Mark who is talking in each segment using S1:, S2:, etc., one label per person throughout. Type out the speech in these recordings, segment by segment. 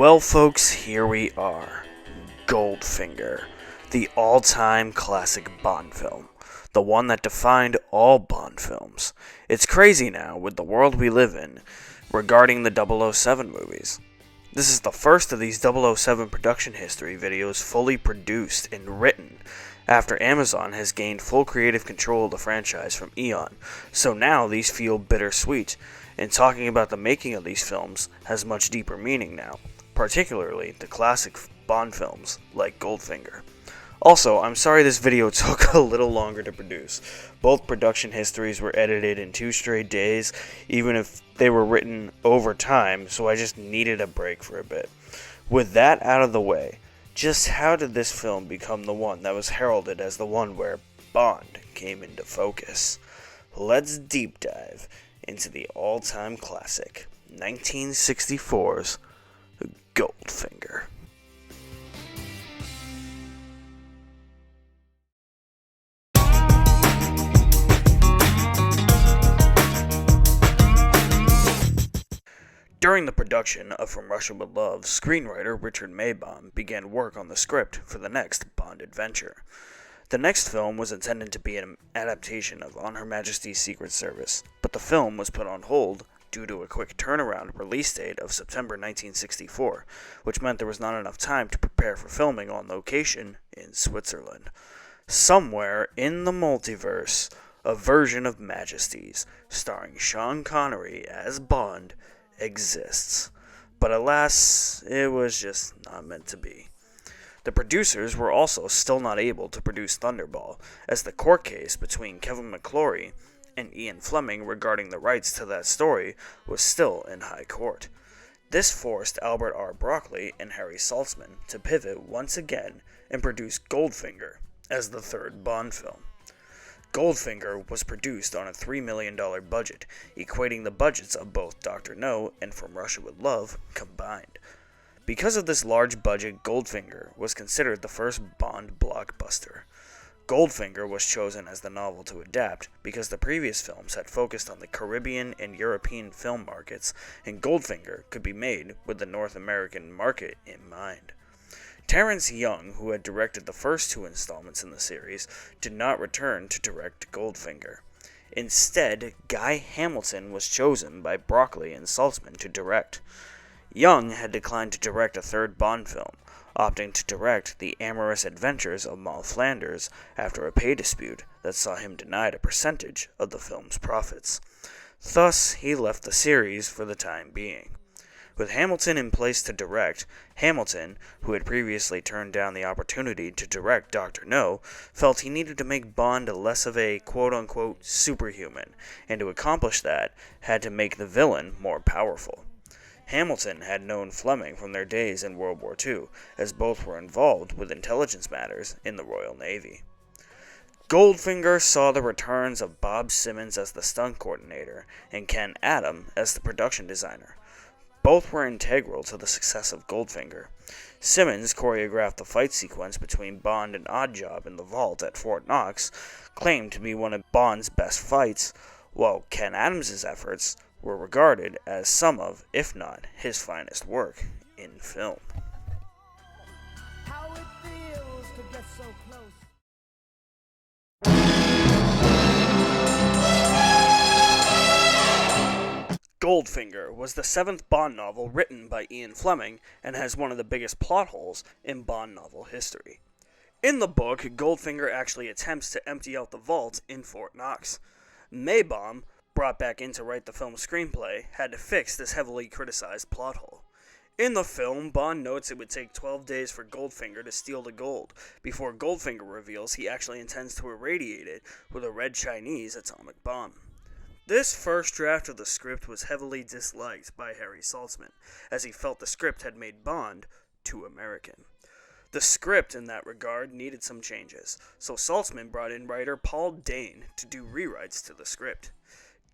S1: Well, folks, here we are. Goldfinger, the all-time classic Bond film. The one that defined all Bond films. It's crazy now with the world we live in regarding the 007 movies. This is the first of these 007 production history videos fully produced and written after Amazon has gained full creative control of the franchise from Eon, so now these feel bittersweet, and talking about the making of these films has much deeper meaning now, particularly the classic Bond films like Goldfinger. Also, I'm sorry this video took a little longer to produce. Both production histories were edited in 2 straight days, even if they were written over time, so I just needed a break for a bit. With that out of the way, just how did this film become the one that was heralded as the one where Bond came into focus? Let's deep dive into the all-time classic, 1964's Goldfinger. During the production of From Russia with Love, screenwriter Richard Maibaum began work on the script for the next Bond adventure. The next film was intended to be an adaptation of On Her Majesty's Secret Service, but the film was put on hold due to a quick turnaround release date of September 1964, which meant there was not enough time to prepare for filming on location in Switzerland. Somewhere in the multiverse, a version of Majesties, starring Sean Connery as Bond, exists. But alas, it was just not meant to be. The producers were also still not able to produce Thunderball, as the court case between Kevin McClory and Ian Fleming regarding the rights to that story was still in high court. This forced Albert R. Broccoli and Harry Saltzman to pivot once again and produce Goldfinger as the third Bond film. Goldfinger was produced on a $3 million budget, equating the budgets of both Dr. No and From Russia with Love combined. Because of this large budget, Goldfinger was considered the first Bond blockbuster. Goldfinger was chosen as the novel to adapt because the previous films had focused on the Caribbean and European film markets, and Goldfinger could be made with the North American market in mind. Terrence Young, who had directed the first 2 installments in the series, did not return to direct Goldfinger. Instead, Guy Hamilton was chosen by Broccoli and Saltzman to direct. Young had declined to direct a third Bond film, opting to direct The Amorous Adventures of Moll Flanders after a pay dispute that saw him denied a percentage of the film's profits. Thus, he left the series for the time being. With Hamilton in place to direct, Hamilton, who had previously turned down the opportunity to direct Dr. No, felt he needed to make Bond less of a quote-unquote superhuman, and to accomplish that, had to make the villain more powerful. Hamilton had known Fleming from their days in World War II, as both were involved with intelligence matters in the Royal Navy. Goldfinger saw the returns of Bob Simmons as the stunt coordinator, and Ken Adam as the production designer. Both were integral to the success of Goldfinger. Simmons choreographed the fight sequence between Bond and Oddjob in the vault at Fort Knox, claimed to be one of Bond's best fights, while Ken Adams' efforts were regarded as some of, if not his finest work in film.
S2: How it feels to get so close.
S1: Goldfinger was the 7th Bond novel written by Ian Fleming and has one of the biggest plot holes in Bond novel history. In the book, Goldfinger actually attempts to empty out the vault in Fort Knox. Maibaum, brought back in to write the film's screenplay, had to fix this heavily criticized plot hole. In the film, Bond notes it would take 12 days for Goldfinger to steal the gold, before Goldfinger reveals he actually intends to irradiate it with a red Chinese atomic bomb. This first draft of the script was heavily disliked by Harry Saltzman, as he felt the script had made Bond too American. The script, in that regard, needed some changes, so Saltzman brought in writer Paul Dane to do rewrites to the script.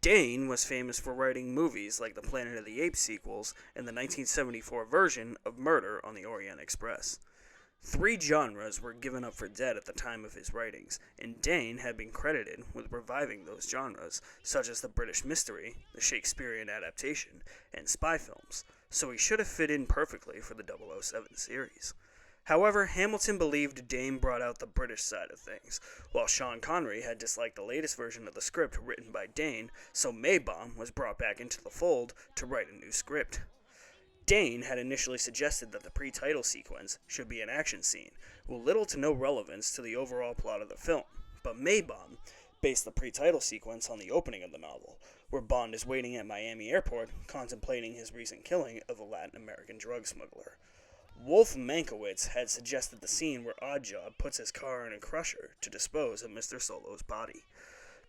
S1: Dane was famous for writing movies like the Planet of the Apes sequels and the 1974 version of Murder on the Orient Express. 3 genres were given up for dead at the time of his writings, and Dane had been credited with reviving those genres, such as the British mystery, the Shakespearean adaptation, and spy films, so he should have fit in perfectly for the 007 series. However, Hamilton believed Dane brought out the British side of things, while Sean Connery had disliked the latest version of the script written by Dane, so Maibaum was brought back into the fold to write a new script. Dane had initially suggested that the pre-title sequence should be an action scene, with little to no relevance to the overall plot of the film, but Maibaum based the pre-title sequence on the opening of the novel, where Bond is waiting at Miami airport contemplating his recent killing of a Latin American drug smuggler. Wolf Mankiewicz had suggested the scene where Oddjob puts his car in a crusher to dispose of Mr. Solo's body.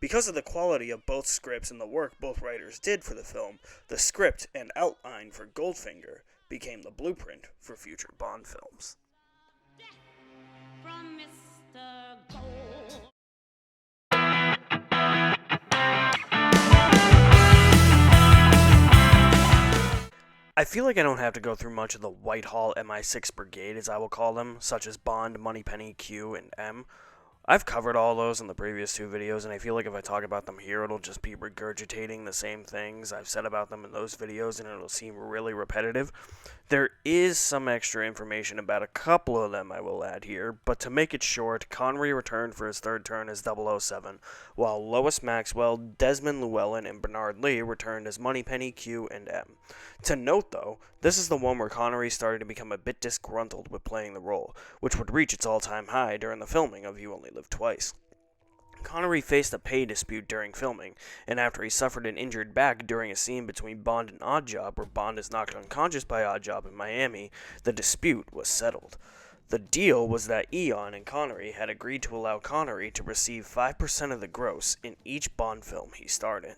S1: Because of the quality of both scripts and the work both writers did for the film, the script and outline for Goldfinger became the blueprint for future Bond films.
S3: From Mr. Gold.
S1: I feel like I don't have to go through much of the Whitehall MI6 Brigade, as I will call them, such as Bond, Moneypenny, Q, and M. I've covered all those in the previous 2 videos, and I feel like if I talk about them here, it'll just be regurgitating the same things I've said about them in those videos, and it'll seem really repetitive. There is some extra information about a couple of them I will add here, but to make it short, Connery returned for his 3rd turn as 007, while Lois Maxwell, Desmond Llewellyn, and Bernard Lee returned as Moneypenny, Q, and M. To note, though, this is the one where Connery started to become a bit disgruntled with playing the role, which would reach its all-time high during the filming of You Only Live Twice. Connery faced a pay dispute during filming, and after he suffered an injured back during a scene between Bond and Oddjob where Bond is knocked unconscious by Oddjob in Miami, the dispute was settled. The deal was that Eon and Connery had agreed to allow Connery to receive 5% of the gross in each Bond film he starred in.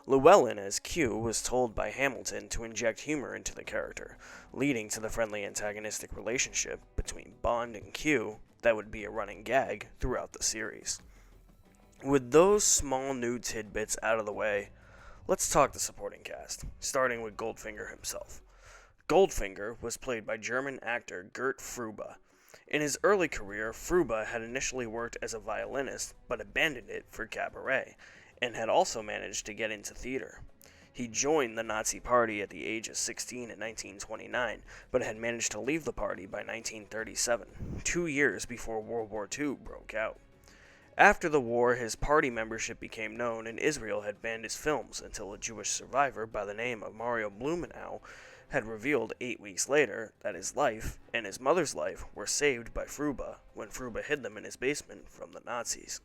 S1: Llewellyn as Q was told by Hamilton to inject humor into the character, leading to the friendly antagonistic relationship between Bond and Q that would be a running gag throughout the series. With those small new tidbits out of the way, let's talk the supporting cast, starting with Goldfinger himself. Goldfinger was played by German actor Gert Fruba. In his early career, Fruba had initially worked as a violinist, but abandoned it for cabaret, and had also managed to get into theater. He joined the Nazi Party at the age of 16 in 1929, but had managed to leave the party by 1937, 2 years before World War II broke out. After the war, his party membership became known, and Israel had banned his films until a Jewish survivor by the name of Mario Blumenau had revealed 8 weeks later that his life and his mother's life were saved by Fruba when Fruba hid them in his basement from the Nazis.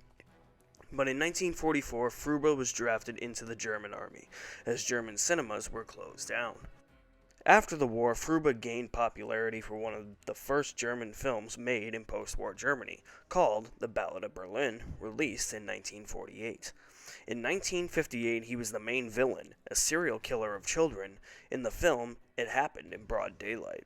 S1: But in 1944, Fruba was drafted into the German army, as German cinemas were closed down. After the war, Fruba gained popularity for one of the first German films made in post-war Germany, called The Ballad of Berlin, released in 1948. In 1958, he was the main villain, a serial killer of children. In the film, it happened in broad daylight.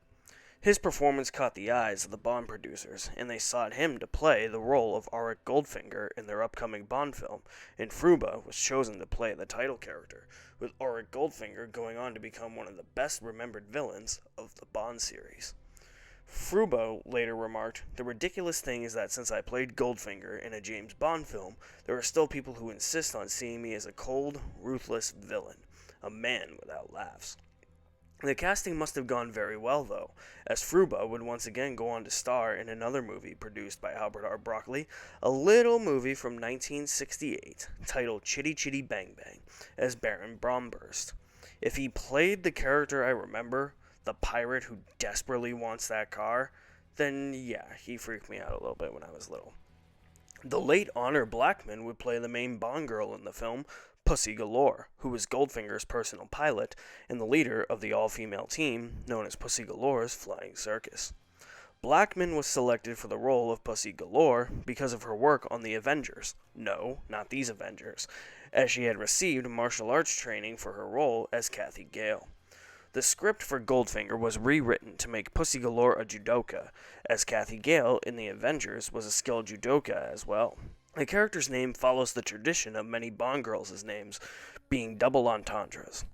S1: His performance caught the eyes of the Bond producers, and they sought him to play the role of Auric Goldfinger in their upcoming Bond film, and Fruba was chosen to play the title character, with Auric Goldfinger going on to become one of the best-remembered villains of the Bond series. Fruba later remarked, "The ridiculous thing is that since I played Goldfinger in a James Bond film, there are still people who insist on seeing me as a cold, ruthless villain, a man without laughs." The casting must have gone very well, though, as Fruba would once again go on to star in another movie produced by Albert R. Broccoli, a little movie from 1968 titled Chitty Chitty Bang Bang, as Baron Bromburst. If he played the character I remember, the pirate who desperately wants that car, then yeah, he freaked me out a little bit when I was little. The late Honor Blackman would play the main Bond girl in the film, Pussy Galore, who was Goldfinger's personal pilot and the leader of the all-female team known as Pussy Galore's Flying Circus. Blackman was selected for the role of Pussy Galore because of her work on the Avengers. No, not these Avengers, as she had received martial arts training for her role as Kathy Gale. The script for Goldfinger was rewritten to make Pussy Galore a judoka, as Kathy Gale in the Avengers was a skilled judoka as well. The character's name follows the tradition of many Bond girls' names being double entendres.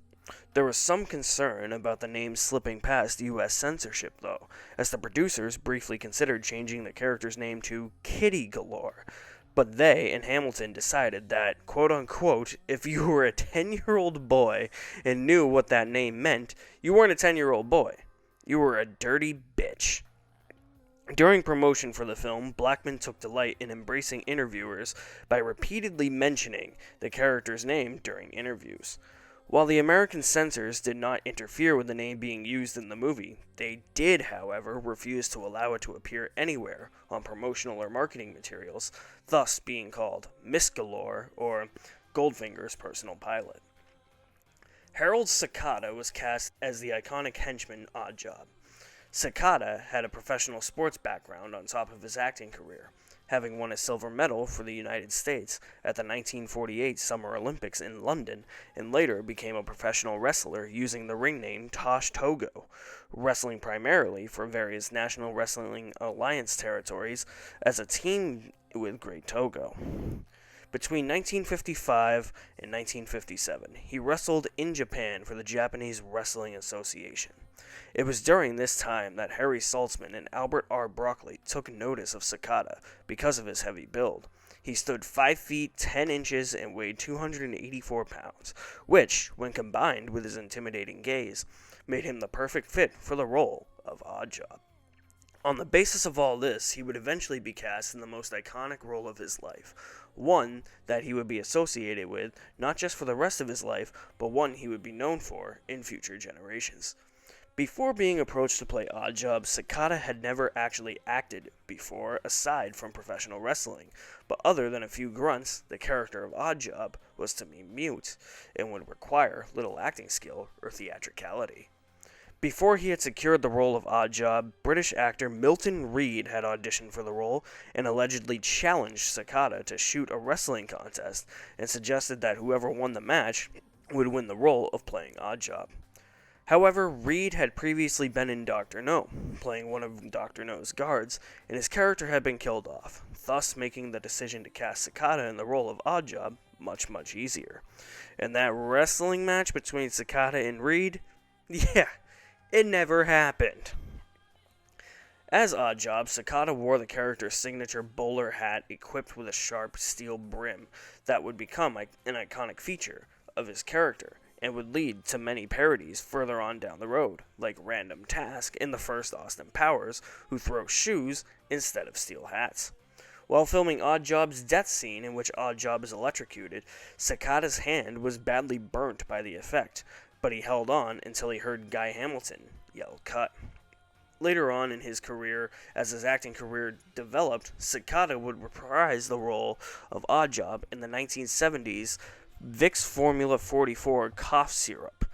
S1: There was some concern about the name slipping past U.S. censorship, though, as the producers briefly considered changing the character's name to Kitty Galore. But they and Hamilton decided that, quote unquote, if you were a 10-year-old boy and knew what that name meant, you weren't a 10-year-old boy. You were a dirty bitch. During promotion for the film, Blackman took delight in embracing interviewers by repeatedly mentioning the character's name during interviews. While the American censors did not interfere with the name being used in the movie, they did, however, refuse to allow it to appear anywhere on promotional or marketing materials, thus being called Miss Galore or Goldfinger's personal pilot. Harold Sakata was cast as the iconic henchman Oddjob. Sakata had a professional sports background on top of his acting career, having won a silver medal for the United States at the 1948 Summer Olympics in London, and later became a professional wrestler using the ring name Tosh Togo, wrestling primarily for various National Wrestling Alliance territories as a team with Great Togo. Between 1955 and 1957, he wrestled in Japan for the Japanese Wrestling Association. It was during this time that Harry Saltzman and Albert R. Broccoli took notice of Sakata because of his heavy build. He stood 5 feet 10 inches and weighed 284 pounds, which, when combined with his intimidating gaze, made him the perfect fit for the role of Oddjob. On the basis of all this, he would eventually be cast in the most iconic role of his life, one that he would be associated with not just for the rest of his life, but one he would be known for in future generations. Before being approached to play Oddjob, Sakata had never actually acted before, aside from professional wrestling, but other than a few grunts, the character of Oddjob was to be mute, and would require little acting skill or theatricality. Before he had secured the role of Oddjob, British actor Milton Reed had auditioned for the role and allegedly challenged Sakata to shoot a wrestling contest and suggested that whoever won the match would win the role of playing Oddjob. However, Reed had previously been in Dr. No, playing one of Dr. No's guards, and his character had been killed off, thus making the decision to cast Sakata in the role of Oddjob much easier. And that wrestling match between Sakata and Reed? Yeah, it never happened. As Oddjob, Sakata wore the character's signature bowler hat equipped with a sharp steel brim that would become an iconic feature of his character, and would lead to many parodies further on down the road, like Random Task in the first Austin Powers, who throws shoes instead of steel hats. While filming Oddjob's death scene, in which Oddjob is electrocuted, Sakata's hand was badly burnt by the effect, but he held on until he heard Guy Hamilton yell "cut." Later on in his career, as his acting career developed, Sakata would reprise the role of Oddjob in the 1970s Vicks Formula 44 cough syrup.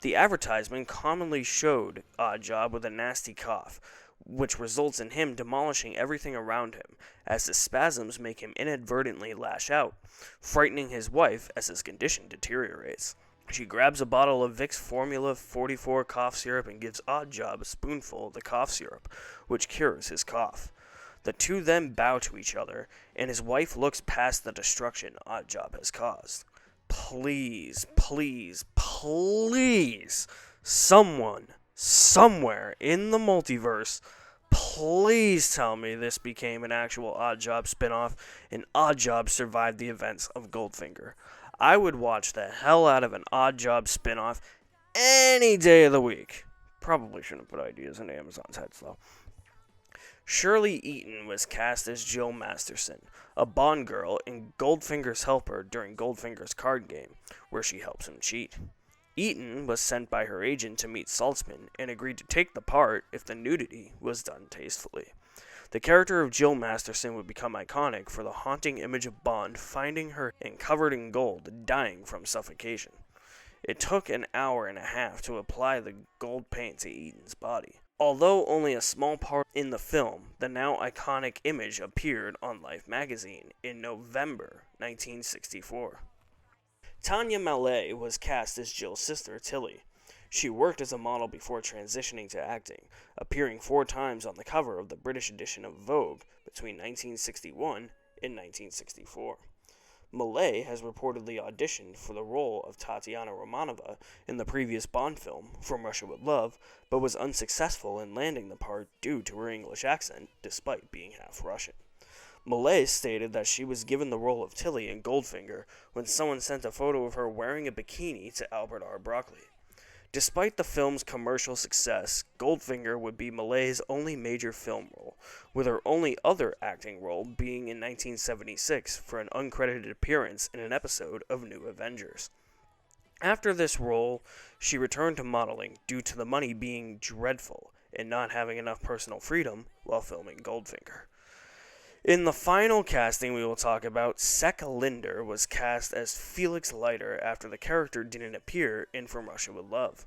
S1: The advertisement commonly showed Oddjob with a nasty cough, which results in him demolishing everything around him, as the spasms make him inadvertently lash out, frightening his wife as his condition deteriorates. She grabs a bottle of Vicks Formula 44 cough syrup and gives Oddjob a spoonful of the cough syrup, which cures his cough. The two then bow to each other, and his wife looks past the destruction Oddjob has caused. Please, someone, somewhere in the multiverse, please tell me this became an actual Oddjob spinoff and Oddjob survived the events of Goldfinger. I would watch the hell out of an Oddjob spinoff any day of the week. Probably shouldn't put ideas into Amazon's heads, though. Shirley Eaton was cast as Jill Masterson, a Bond girl and Goldfinger's helper during Goldfinger's card game, where she helps him cheat. Eaton was sent by her agent to meet Saltzman and agreed to take the part if the nudity was done tastefully. The character of Jill Masterson would become iconic for the haunting image of Bond finding her and covered in gold, dying from suffocation. It took an hour and a half to apply the gold paint to Eaton's body. Although only a small part in the film, the now iconic image appeared on Life magazine in November 1964. Tanya Mallet was cast as Jill's sister, Tilly. She worked as a model before transitioning to acting, appearing 4 times on the cover of the British edition of Vogue between 1961 and 1964. Malay has reportedly auditioned for the role of Tatiana Romanova in the previous Bond film, From Russia with Love, but was unsuccessful in landing the part due to her English accent, despite being half Russian. Malay stated that she was given the role of Tilly in Goldfinger when someone sent a photo of her wearing a bikini to Albert R. Broccoli. Despite the film's commercial success, Goldfinger would be Malay's only major film role, with her only other acting role being in 1976 for an uncredited appearance in an episode of New Avengers. After this role, she returned to modeling due to the money being dreadful and not having enough personal freedom while filming Goldfinger. In the final casting we will talk about, Sek Linder was cast as Felix Leiter after the character didn't appear in From Russia with Love.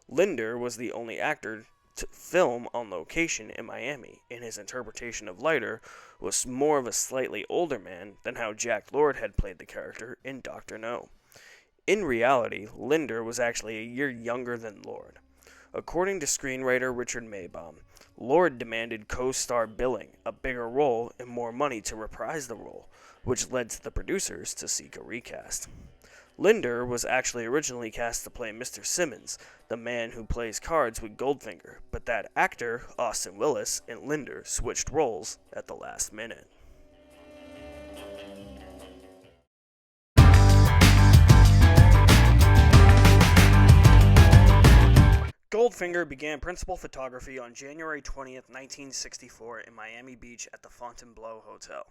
S1: Linder was the only actor to film on location in Miami, and his interpretation of Leiter was more of a slightly older man than how Jack Lord had played the character in Dr. No. In reality, Linder was actually a year younger than Lord. According to screenwriter Richard Maybaum, Lord demanded co-star billing, a bigger role, and more money to reprise the role, which led to the producers to seek a recast. Linder was actually originally cast to play Mr. Simmons, the man who plays cards with Goldfinger, but that actor, Austin Willis, and Linder switched roles at the last minute. Goldfinger began principal photography on January 20th, 1964 in Miami Beach at the Fontainebleau Hotel.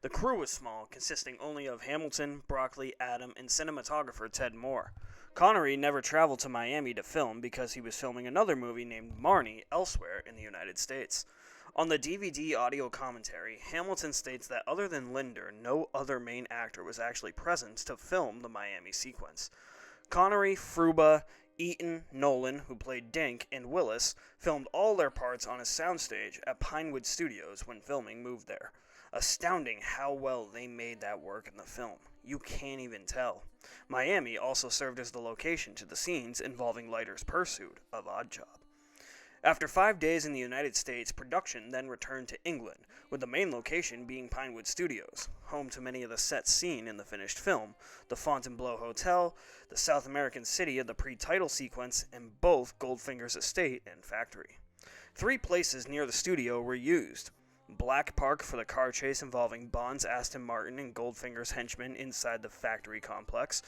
S1: The crew was small, consisting only of Hamilton, Broccoli, Adam, and cinematographer Ted Moore. Connery never traveled to Miami to film because he was filming another movie named Marnie elsewhere in the United States. On the DVD audio commentary, Hamilton states that other than Linder, no other main actor was actually present to film the Miami sequence. Connery, Fruba, Eaton, Nolan, who played Dink, and Willis filmed all their parts on a soundstage at Pinewood Studios when filming moved there. Astounding how well they made that work in the film. You can't even tell. Miami also served as the location to the scenes involving Leiter's pursuit of Oddjob. After 5 days in the United States, production then returned to England, with the main location being Pinewood Studios, home to many of the sets seen in the finished film, the Fontainebleau Hotel, the South American city of the pre-title sequence, and both Goldfinger's estate and factory. 3 places near the studio were used: Black Park for the car chase involving Bond's Aston Martin and Goldfinger's henchmen inside the factory complex,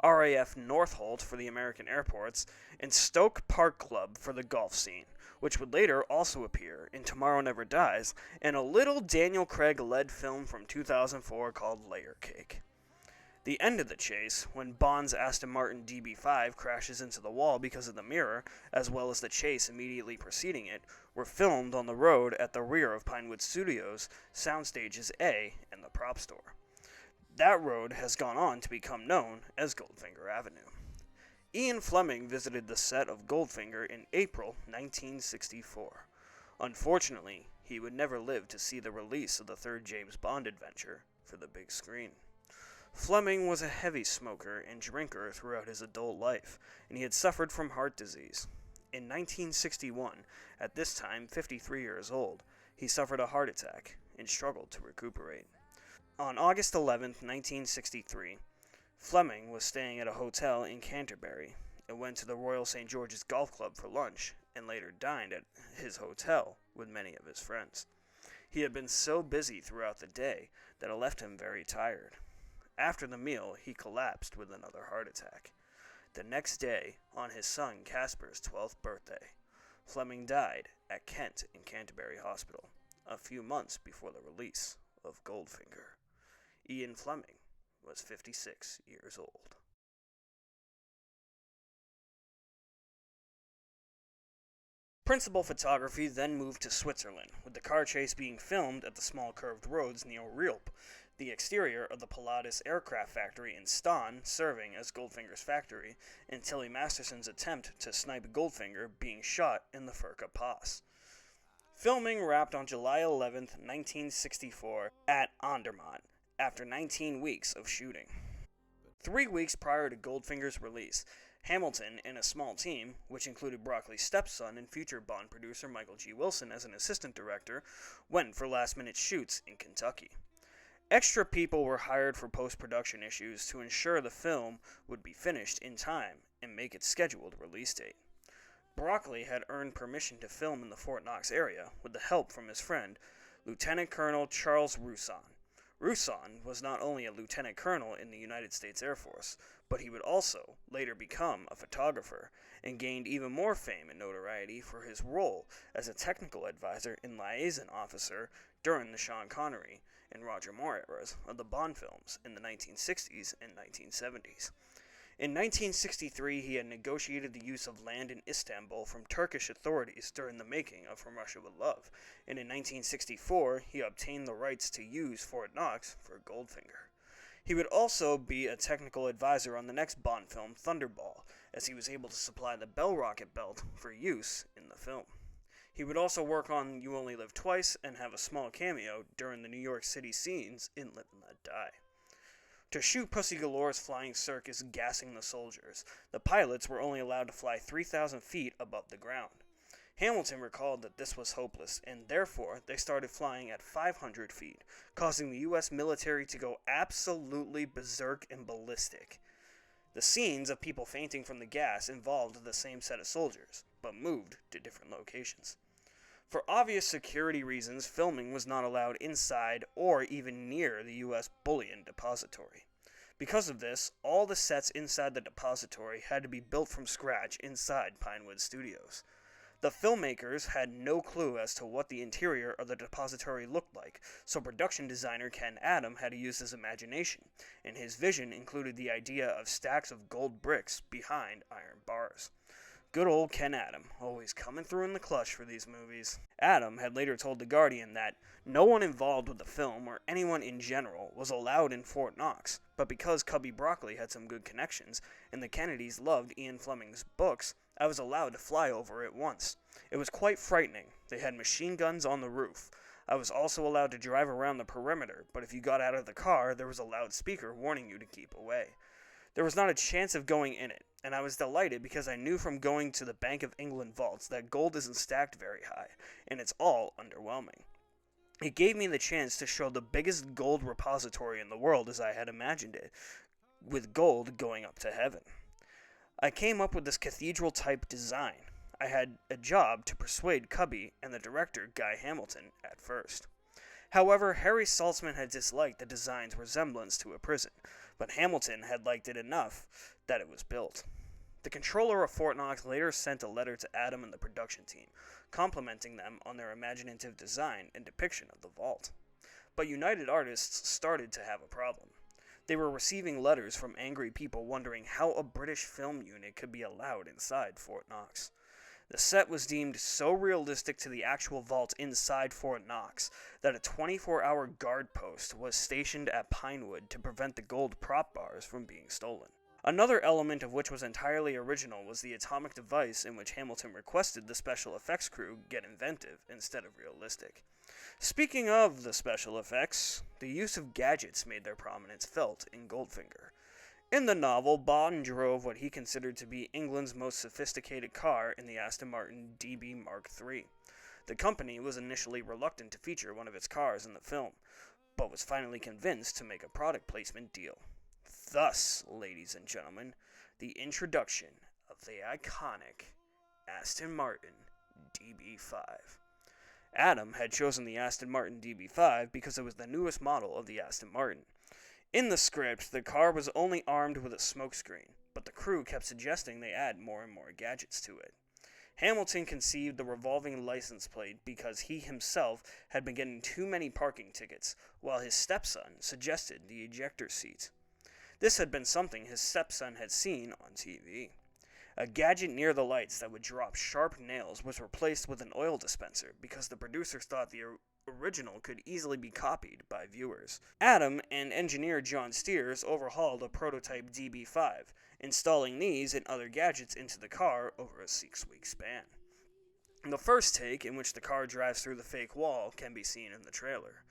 S1: RAF Northolt for the American airports, and Stoke Park Club for the golf scene, which would later also appear in Tomorrow Never Dies and a little Daniel Craig-led film from 2004 called Layer Cake. The end of the chase, when Bond's Aston Martin DB5 crashes into the wall because of the mirror, as well as the chase immediately preceding it, were filmed on the road at the rear of Pinewood Studios, Soundstages A, and the prop store. That road has gone on to become known as Goldfinger Avenue. Ian Fleming visited the set of Goldfinger in April 1964. Unfortunately, he would never live to see the release of the third James Bond adventure for the big screen. Fleming was a heavy smoker and drinker throughout his adult life, and he had suffered from heart disease. In 1961, at this time 53 years old, he suffered a heart attack and struggled to recuperate. On August 11, 1963, Fleming was staying at a hotel in Canterbury and went to the Royal St. George's Golf Club for lunch and later dined at his hotel with many of his friends. He had been so busy throughout the day that it left him very tired. After the meal, he collapsed with another heart attack. The next day, on his son Casper's 12th birthday, Fleming died at Kent and Canterbury Hospital, a few months before the release of Goldfinger. Ian Fleming was 56 years old. Principal photography then moved to Switzerland, with the car chase being filmed at the small curved roads near Rielp, the exterior of the Pilatus aircraft factory in Ston serving as Goldfinger's factory, and Tilly Masterson's attempt to snipe Goldfinger being shot in the Furka Pass. Filming wrapped on July 11, 1964 at Andermatt, after 19 weeks of shooting. 3 weeks prior to Goldfinger's release, Hamilton and a small team, which included Broccoli's stepson and future Bond producer Michael G. Wilson as an assistant director, went for last-minute shoots in Kentucky. Extra people were hired for post-production issues to ensure the film would be finished in time and make its scheduled release date. Broccoli had earned permission to film in the Fort Knox area with the help from his friend, Lieutenant Colonel Charles Rousson. Rousson was not only a lieutenant colonel in the United States Air Force, but he would also later become a photographer and gained even more fame and notoriety for his role as a technical advisor and liaison officer during the Sean Connery and Roger Moore eras of the Bond films in the 1960s and 1970s. In 1963, he had negotiated the use of land in Istanbul from Turkish authorities during the making of From Russia with Love, and in 1964, he obtained the rights to use Fort Knox for Goldfinger. He would also be a technical advisor on the next Bond film, Thunderball, as he was able to supply the Bell rocket belt for use in the film. He would also work on You Only Live Twice and have a small cameo during the New York City scenes in Live and Let Die. To shoot Pussy Galore's flying circus gassing the soldiers, the pilots were only allowed to fly 3,000 feet above the ground. Hamilton recalled that this was hopeless, and therefore they started flying at 500 feet, causing the U.S. military to go absolutely berserk and ballistic. The scenes of people fainting from the gas involved the same set of soldiers, but moved to different locations. For obvious security reasons, filming was not allowed inside or even near the U.S. bullion depository. Because of this, all the sets inside the depository had to be built from scratch inside Pinewood Studios. The filmmakers had no clue as to what the interior of the depository looked like, so production designer Ken Adam had to use his imagination, and his vision included the idea of stacks of gold bricks behind iron bars. Good old Ken Adam, always coming through in the clutch for these movies. Adam had later told The Guardian that no one involved with the film, or anyone in general, was allowed in Fort Knox, but because Cubby Broccoli had some good connections, and the Kennedys loved Ian Fleming's books, I was allowed to fly over it once. It was quite frightening. They had machine guns on the roof. I was also allowed to drive around the perimeter, but if you got out of the car, there was a loudspeaker warning you to keep away. There was not a chance of going in it, and I was delighted because I knew from going to the Bank of England vaults that gold isn't stacked very high, and it's all underwhelming. It gave me the chance to show the biggest gold repository in the world as I had imagined it, with gold going up to heaven. I came up with this cathedral-type design. I had a job to persuade Cubby and the director, Guy Hamilton, at first. However, Harry Saltzman had disliked the design's resemblance to a prison, but Hamilton had liked it enough that it was built. The controller of Fort Knox later sent a letter to Adam and the production team, complimenting them on their imaginative design and depiction of the vault. But United Artists started to have a problem. They were receiving letters from angry people wondering how a British film unit could be allowed inside Fort Knox. The set was deemed so realistic to the actual vault inside Fort Knox that a 24-hour guard post was stationed at Pinewood to prevent the gold prop bars from being stolen. Another element of which was entirely original was the atomic device in which Hamilton requested the special effects crew get inventive instead of realistic. Speaking of the special effects, the use of gadgets made their prominence felt in Goldfinger. In the novel, Bond drove what he considered to be England's most sophisticated car in the Aston Martin DB Mark III. The company was initially reluctant to feature one of its cars in the film, but was finally convinced to make a product placement deal. Thus, ladies and gentlemen, the introduction of the iconic Aston Martin DB5. Adam had chosen the Aston Martin DB5 because it was the newest model of the Aston Martin. In the script, the car was only armed with a smokescreen, but the crew kept suggesting they add more and more gadgets to it. Hamilton conceived the revolving license plate because he himself had been getting too many parking tickets, while his stepson suggested the ejector seat. This had been something his stepson had seen on TV. A gadget near the lights that would drop sharp nails was replaced with an oil dispenser because the producers thought the original could easily be copied by viewers. Adam and engineer John Steers overhauled a prototype DB5, installing these and other gadgets into the car over a 6-week span. The first take, in which the car drives through the fake wall, can be seen in the trailer.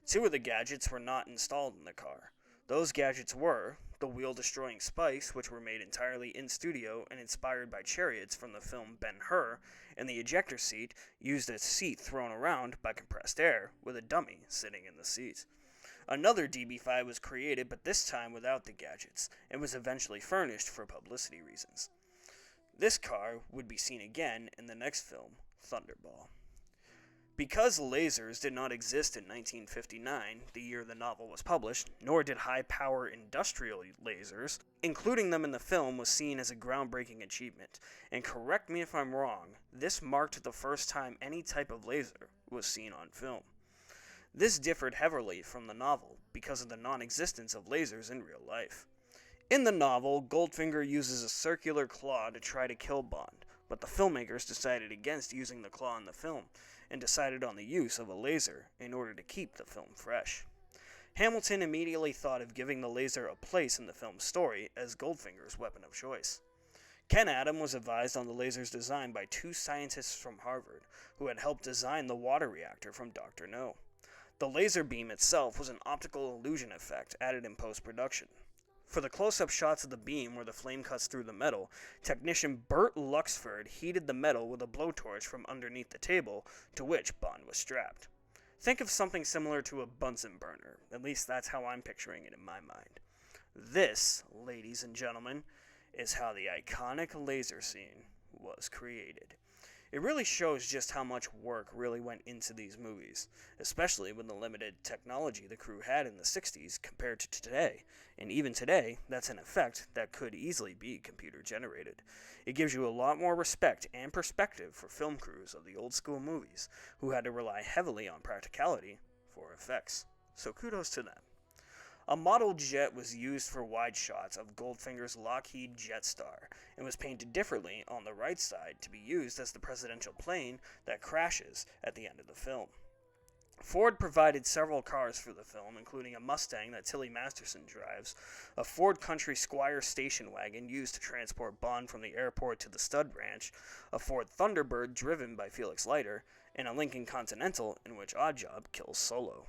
S1: 2 of the gadgets were not installed in the car. Those gadgets were the wheel-destroying spikes, which were made entirely in studio and inspired by chariots from the film Ben-Hur, and the ejector seat used a seat thrown around by compressed air, with a dummy sitting in the seat. Another DB5 was created, but this time without the gadgets, and was eventually furnished for publicity reasons. This car would be seen again in the next film, Thunderball. Because lasers did not exist in 1959, the year the novel was published, nor did high-power industrial lasers, including them in the film was seen as a groundbreaking achievement. And correct me if I'm wrong, this marked the first time any type of laser was seen on film. This differed heavily from the novel because of the non-existence of lasers in real life. In the novel, Goldfinger uses a circular claw to try to kill Bond, but the filmmakers decided against using the claw in the film, and decided on the use of a laser in order to keep the film fresh. Hamilton immediately thought of giving the laser a place in the film's story as Goldfinger's weapon of choice. Ken Adam was advised on the laser's design by two scientists from Harvard who had helped design the water reactor from Dr. No. The laser beam itself was an optical illusion effect added in post-production. For the close-up shots of the beam where the flame cuts through the metal, technician Burt Luxford heated the metal with a blowtorch from underneath the table to which Bond was strapped. Think of something similar to a Bunsen burner, at least that's how I'm picturing it in my mind. This, ladies and gentlemen, is how the iconic laser scene was created. It really shows just how much work really went into these movies, especially with the limited technology the crew had in the 60s compared to today. And even today, that's an effect that could easily be computer generated. It gives you a lot more respect and perspective for film crews of the old school movies, who had to rely heavily on practicality for effects. So kudos to them. A model jet was used for wide shots of Goldfinger's Lockheed Jetstar and was painted differently on the right side to be used as the presidential plane that crashes at the end of the film. Ford provided several cars for the film, including a Mustang that Tilly Masterson drives, a Ford Country Squire station wagon used to transport Bond from the airport to the stud ranch, a Ford Thunderbird driven by Felix Leiter, and a Lincoln Continental in which Oddjob kills Solo.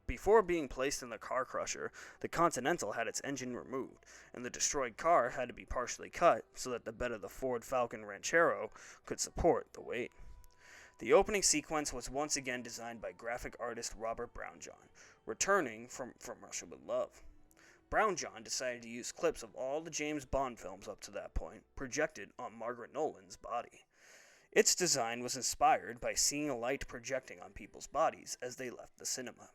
S1: Before being placed in the car crusher, the Continental had its engine removed, and the destroyed car had to be partially cut so that the bed of the Ford Falcon Ranchero could support the weight. The opening sequence was once again designed by graphic artist Robert Brownjohn, returning from Russia with Love. Brownjohn decided to use clips of all the James Bond films up to that point, projected on Margaret Nolan's body. Its design was inspired by seeing a light projecting on people's bodies as they left the cinema.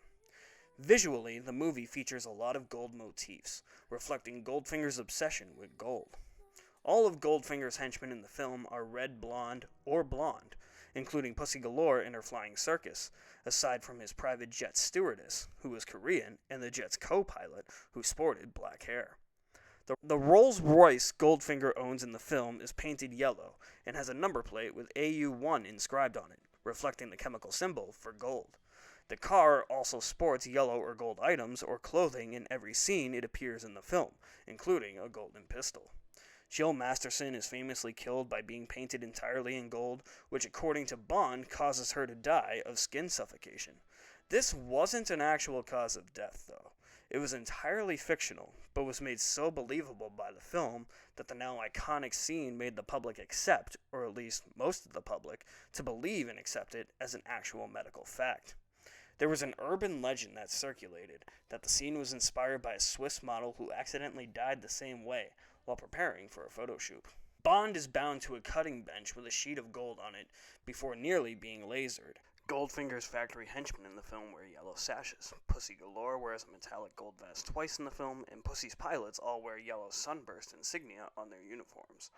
S1: Visually, the movie features a lot of gold motifs, reflecting Goldfinger's obsession with gold. All of Goldfinger's henchmen in the film are red, blonde, or blonde, including Pussy Galore in her flying circus, aside from his private jet stewardess, who was Korean, and the jet's co-pilot, who sported black hair. The Rolls-Royce Goldfinger owns in the film is painted yellow and has a number plate with AU1 inscribed on it, reflecting the chemical symbol for gold. The car also sports yellow or gold items or clothing in every scene it appears in the film, including a golden pistol. Jill Masterson is famously killed by being painted entirely in gold, which according to Bond causes her to die of skin suffocation. This wasn't an actual cause of death, though. It was entirely fictional, but was made so believable by the film that the now iconic scene made the public accept, or at least most of the public, to believe and accept it as an actual medical fact. There was an urban legend that circulated that the scene was inspired by a Swiss model who accidentally died the same way while preparing for a photo shoot. Bond is bound to a cutting bench with a sheet of gold on it before nearly being lasered. Goldfinger's factory henchmen in the film wear yellow sashes. Pussy Galore wears a metallic gold vest twice in the film, and Pussy's pilots all wear yellow sunburst insignia on their uniforms.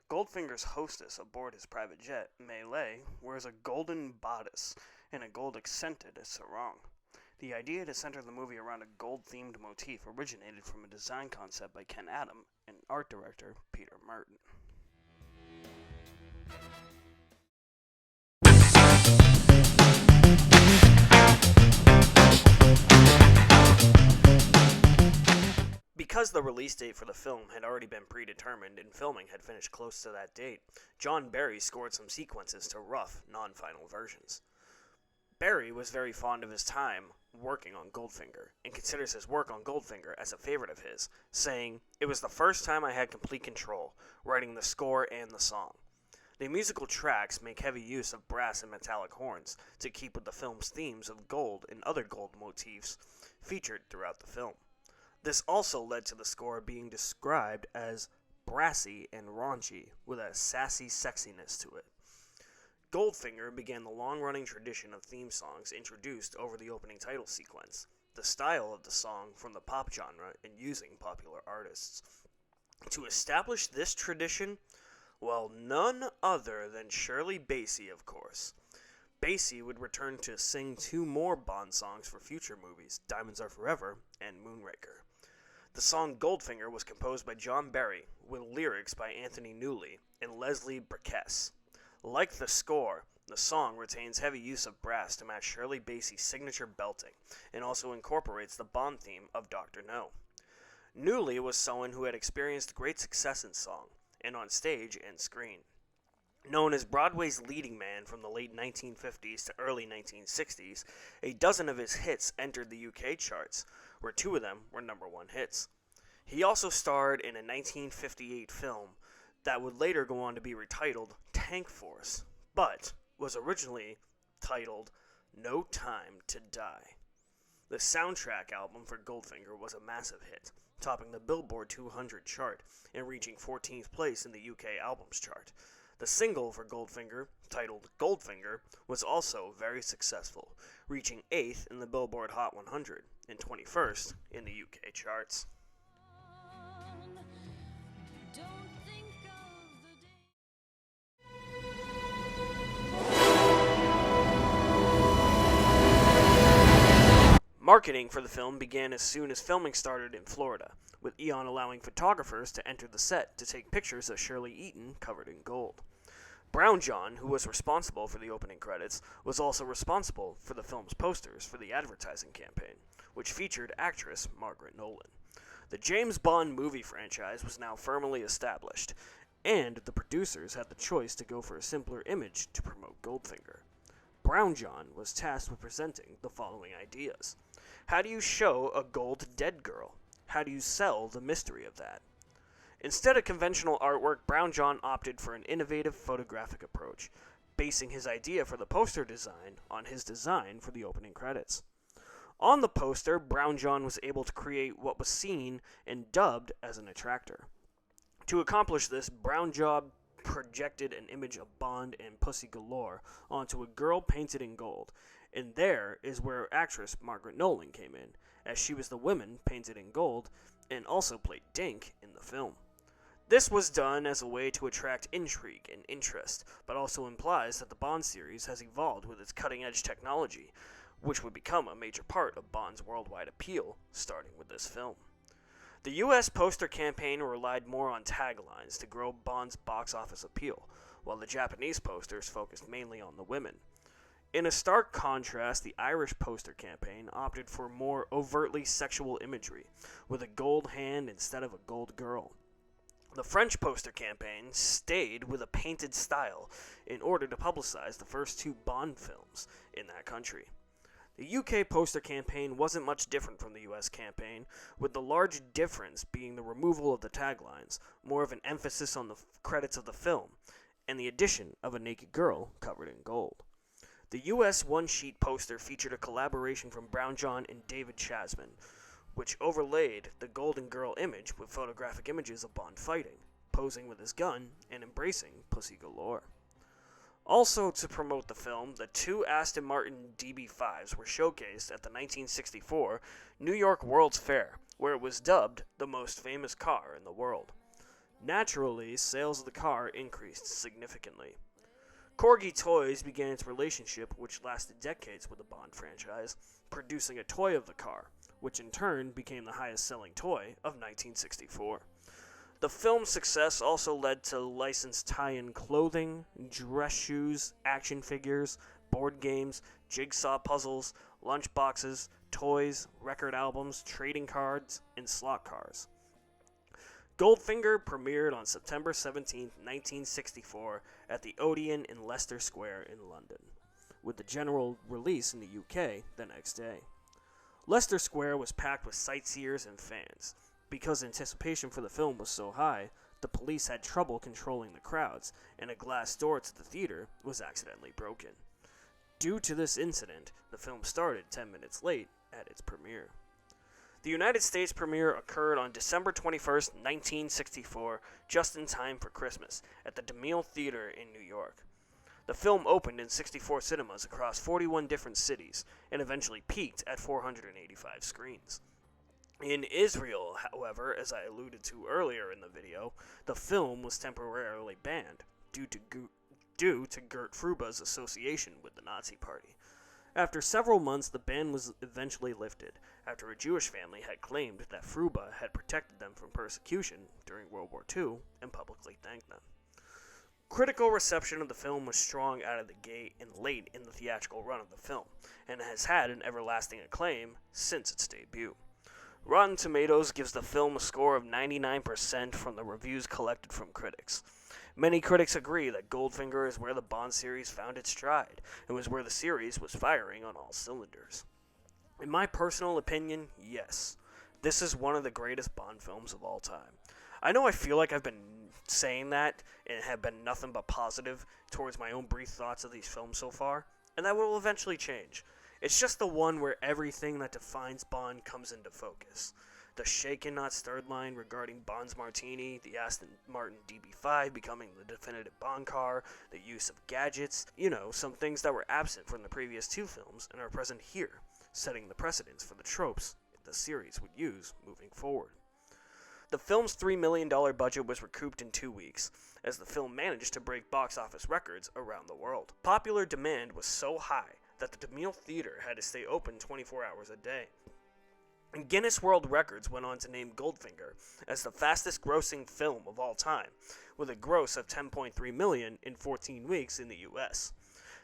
S1: Goldfinger's hostess aboard his private jet, Melee, wears a golden bodice and a gold accented sarong. The idea to center the movie around a gold-themed motif originated from a design concept by Ken Adam and art director Peter Merton. Because the release date for the film had already been predetermined and filming had finished close to that date, John Barry scored some sequences to rough, non-final versions. Barry was very fond of his time working on Goldfinger, and considers his work on Goldfinger as a favorite of his, saying, "It was the first time I had complete control, writing the score and the song. The musical tracks make heavy use of brass and metallic horns to keep with the film's themes of gold and other gold motifs featured throughout the film. This also led to the score being described as brassy and raunchy, with a sassy sexiness to it. Goldfinger began the long-running tradition of theme songs introduced over the opening title sequence, the style of the song from the pop genre and using popular artists. To establish this tradition, well, none other than Shirley Bassey, of course. Bassey would return to sing 2 more Bond songs for future movies, Diamonds Are Forever and Moonraker. The song Goldfinger was composed by John Barry, with lyrics by Anthony Newley and Leslie Bricusse. Like the score, the song retains heavy use of brass to match Shirley Bassey's signature belting, and also incorporates the Bond theme of Dr. No. Newley was someone who had experienced great success in song, and on stage and screen. Known as Broadway's leading man from the late 1950s to early 1960s, a dozen of his hits entered the UK charts, where 2 of them were #1 hits. He also starred in a 1958 film that would later go on to be retitled Tank Force, but was originally titled No Time to Die. The soundtrack album for Goldfinger was a massive hit, topping the Billboard 200 chart and reaching 14th place in the UK albums chart. The single for Goldfinger, titled Goldfinger, was also very successful, reaching 8th in the Billboard Hot 100 and 21st in the UK charts.
S3: Don't think of the day.
S1: Marketing for the film began as soon as filming started in Florida, with Eon allowing photographers to enter the set to take pictures of Shirley Eaton covered in gold. Brown John, who was responsible for the opening credits, was also responsible for the film's posters for the advertising campaign, which featured actress Margaret Nolan. The James Bond movie franchise was now firmly established, and the producers had the choice to go for a simpler image to promote Goldfinger. Brown John was tasked with presenting the following ideas. How do you show a gold dead girl? How do you sell the mystery of that? Instead of conventional artwork, Brown John opted for an innovative photographic approach, basing his idea for the poster design on his design for the opening credits. On the poster, Brown John was able to create what was seen and dubbed as an attractor. To accomplish this, Brown John projected an image of Bond and Pussy Galore onto a girl painted in gold, and there is where actress Margaret Nolan came in, as she was the woman painted in gold and also played Dink in the film. This was done as a way to attract intrigue and interest, but also implies that the Bond series has evolved with its cutting-edge technology, which would become a major part of Bond's worldwide appeal, starting with this film. The U.S. poster campaign relied more on taglines to grow Bond's box office appeal, while the Japanese posters focused mainly on the women. In a stark contrast, the Irish poster campaign opted for more overtly sexual imagery, with a gold hand instead of a gold girl. The French poster campaign stayed with a painted style in order to publicize the first 2 Bond films in that country. The UK poster campaign wasn't much different from the US campaign, with the large difference being the removal of the taglines, more of an emphasis on the credits of the film, and the addition of a naked girl covered in gold. The US one-sheet poster featured a collaboration from Brown John and David Chasman, which overlaid the Golden Girl image with photographic images of Bond fighting, posing with his gun, and embracing Pussy Galore. Also, to promote the film, the 2 Aston Martin DB5s were showcased at the 1964 New York World's Fair, where it was dubbed the most famous car in the world. Naturally, sales of the car increased significantly. Corgi Toys began its relationship, which lasted decades with the Bond franchise, producing a toy of the car, which in turn became the highest-selling toy of 1964. The film's success also led to licensed tie-in clothing, dress shoes, action figures, board games, jigsaw puzzles, lunchboxes, toys, record albums, trading cards, and slot cars. Goldfinger premiered on September 17, 1964 at the Odeon in Leicester Square in London, with the general release in the UK the next day. Leicester Square was packed with sightseers and fans. Because anticipation for the film was so high, the police had trouble controlling the crowds, and a glass door to the theater was accidentally broken. Due to this incident, the film started 10 minutes late at its premiere. The United States premiere occurred on December 21st, 1964, just in time for Christmas, at the DeMille Theater in New York. The film opened in 64 cinemas across 41 different cities, and eventually peaked at 485 screens. In Israel, however, as I alluded to earlier in the video, the film was temporarily banned due to Gert Fruba's association with the Nazi Party. After several months, the ban was eventually lifted, after a Jewish family had claimed that Fruba had protected them from persecution during World War II and publicly thanked them. Critical reception of the film was strong out of the gate and late in the theatrical run of the film, and has had an everlasting acclaim since its debut. Rotten Tomatoes gives the film a score of 99% from the reviews collected from critics. Many critics agree that Goldfinger is where the Bond series found its stride, and was where the series was firing on all cylinders. In my personal opinion, yes, this is one of the greatest Bond films of all time. I know I feel like I've been saying that and have been nothing but positive towards my own brief thoughts of these films so far, and that will eventually change. It's just the one where everything that defines Bond comes into focus. The shaken not stirred line regarding Bond's Martini, the Aston Martin DB5 becoming the definitive Bond car, the use of gadgets, some things that were absent from the previous two films and are present here, setting the precedence for the tropes the series would use moving forward. The film's $3 million budget was recouped in 2 weeks, as the film managed to break box office records around the world. Popular demand was so high that the DeMille Theater had to stay open 24 hours a day. And Guinness World Records went on to name Goldfinger as the fastest grossing film of all time, with a gross of $10.3 million in 14 weeks in the US.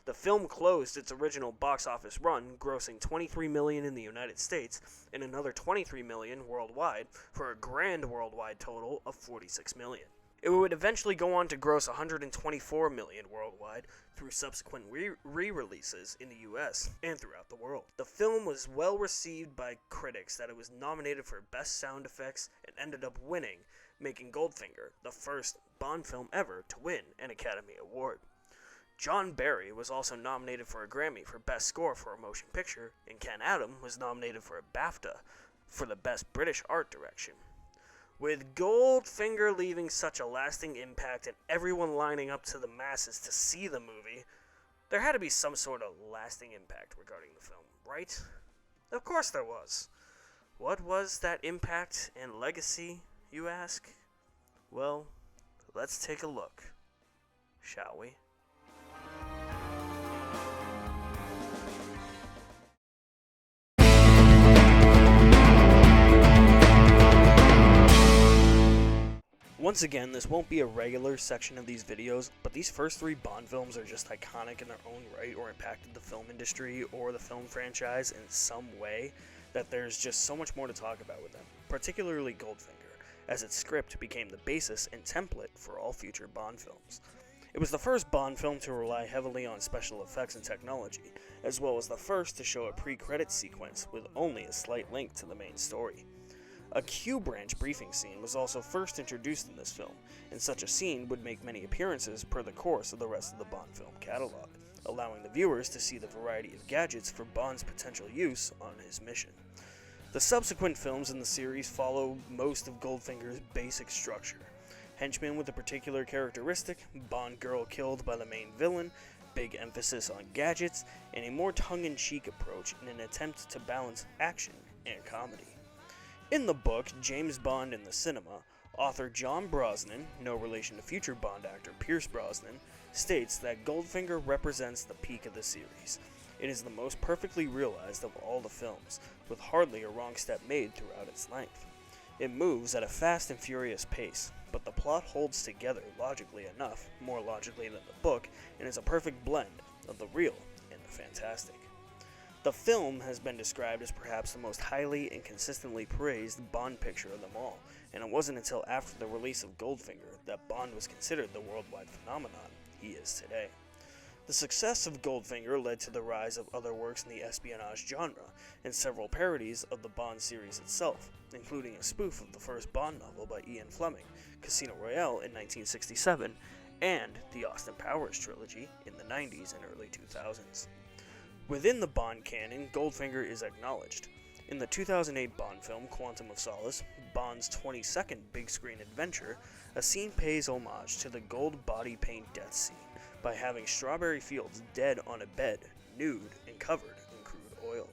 S1: The film closed its original box office run, grossing $23 million in the United States and another $23 million worldwide, for a grand worldwide total of $46 million. It would eventually go on to gross $124 million worldwide through subsequent re-releases in the US and throughout the world. The film was well received by critics that it was nominated for Best Sound Effects and ended up winning, making Goldfinger the first Bond film ever to win an Academy Award. John Barry was also nominated for a Grammy for Best Score for a Motion Picture, and Ken Adam was nominated for a BAFTA for the Best British Art Direction. With Goldfinger leaving such a lasting impact and everyone lining up to the masses to see the movie, there had to be some sort of lasting impact regarding the film, right? Of course there was. What was that impact and legacy, you ask? Well, let's take a look, shall we? Once again, this won't be a regular section of these videos, but these first three Bond films are just iconic in their own right, or impacted the film industry or the film franchise in some way that there's just so much more to talk about with them, particularly Goldfinger, as its script became the basis and template for all future Bond films. It was the first Bond film to rely heavily on special effects and technology, as well as the first to show a pre-credits sequence with only a slight link to the main story. A Q-branch briefing scene was also first introduced in this film, and such a scene would make many appearances per the course of the rest of the Bond film catalog, allowing the viewers to see the variety of gadgets for Bond's potential use on his mission. The subsequent films in the series follow most of Goldfinger's basic structure. Henchman with a particular characteristic, Bond girl killed by the main villain, big emphasis on gadgets, and a more tongue-in-cheek approach in an attempt to balance action and comedy. In the book, James Bond in the Cinema, author John Brosnan, no relation to future Bond actor Pierce Brosnan, states that Goldfinger represents the peak of the series. It is the most perfectly realized of all the films, with hardly a wrong step made throughout its length. It moves at a fast and furious pace, but the plot holds together logically enough, more logically than the book, and is a perfect blend of the real and the fantastic. The film has been described as perhaps the most highly and consistently praised Bond picture of them all, and it wasn't until after the release of Goldfinger that Bond was considered the worldwide phenomenon he is today. The success of Goldfinger led to the rise of other works in the espionage genre, and several parodies of the Bond series itself, including a spoof of the first Bond novel by Ian Fleming, Casino Royale in 1967, and the Austin Powers trilogy in the 90s and early 2000s. Within the Bond canon, Goldfinger is acknowledged. In the 2008 Bond film Quantum of Solace, Bond's 22nd big screen adventure, a scene pays homage to the gold body paint death scene by having Strawberry Fields dead on a bed, nude and covered in crude oil.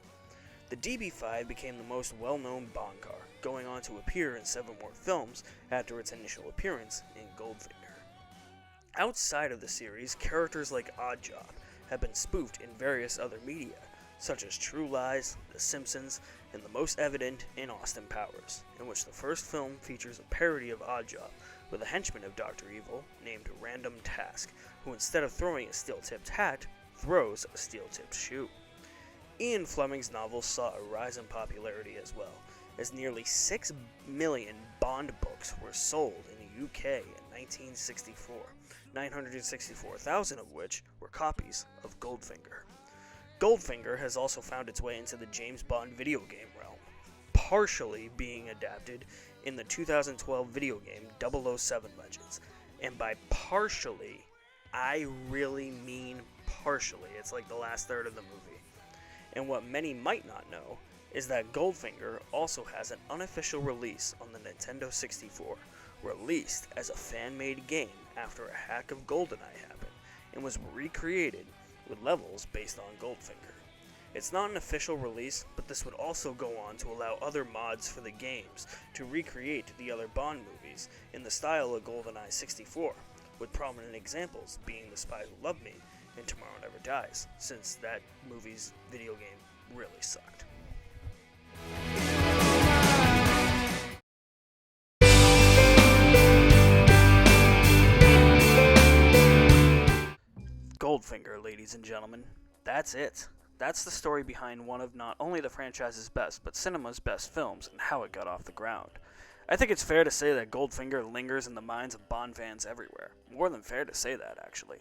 S1: The DB5 became the most well-known Bond car, going on to appear in 7 more films after its initial appearance in Goldfinger. Outside of the series, characters like Oddjob have been spoofed in various other media, such as True Lies, The Simpsons, and the most evident in Austin Powers, in which the first film features a parody of Oddjob with a henchman of Dr. Evil named Random Task, who instead of throwing a steel-tipped hat, throws a steel-tipped shoe. Ian Fleming's novels saw a rise in popularity as well, as nearly 6 million Bond books were sold in the UK in 1964, 964,000 of which were copies of Goldfinger. Goldfinger has also found its way into the James Bond video game realm, partially being adapted in the 2012 video game 007 Legends. And by partially, I really mean partially. It's like the last third of the movie. And what many might not know is that Goldfinger also has an unofficial release on the Nintendo 64, released as a fan-made game after a hack of GoldenEye happened, and was recreated with levels based on Goldfinger. It's not an official release, but this would also go on to allow other mods for the games to recreate the other Bond movies in the style of GoldenEye 64, with prominent examples being The Spies Who Loved Me and Tomorrow Never Dies, since that movie's video game really sucked. Goldfinger, ladies and gentlemen. That's it. That's the story behind one of not only the franchise's best, but cinema's best films and how it got off the ground. I think it's fair to say that Goldfinger lingers in the minds of Bond fans everywhere. More than fair to say that, actually.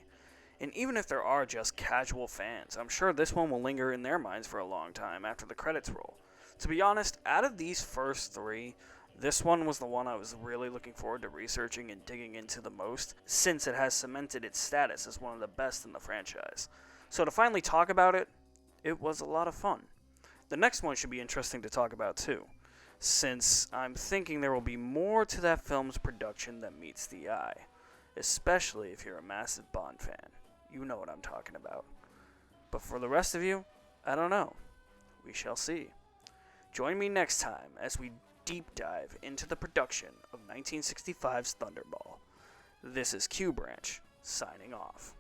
S1: And even if there are just casual fans, I'm sure this one will linger in their minds for a long time after the credits roll. To be honest, out of these first 3, this one was the one I was really looking forward to researching and digging into the most, since it has cemented its status as one of the best in the franchise. So to finally talk about it, it was a lot of fun. The next one should be interesting to talk about too, since I'm thinking there will be more to that film's production than meets the eye, especially if you're a massive Bond fan. You know what I'm talking about. But for the rest of you, I don't know. We shall see. Join me next time as we deep dive into the production of 1965's Thunderball. This is Q Branch, signing off.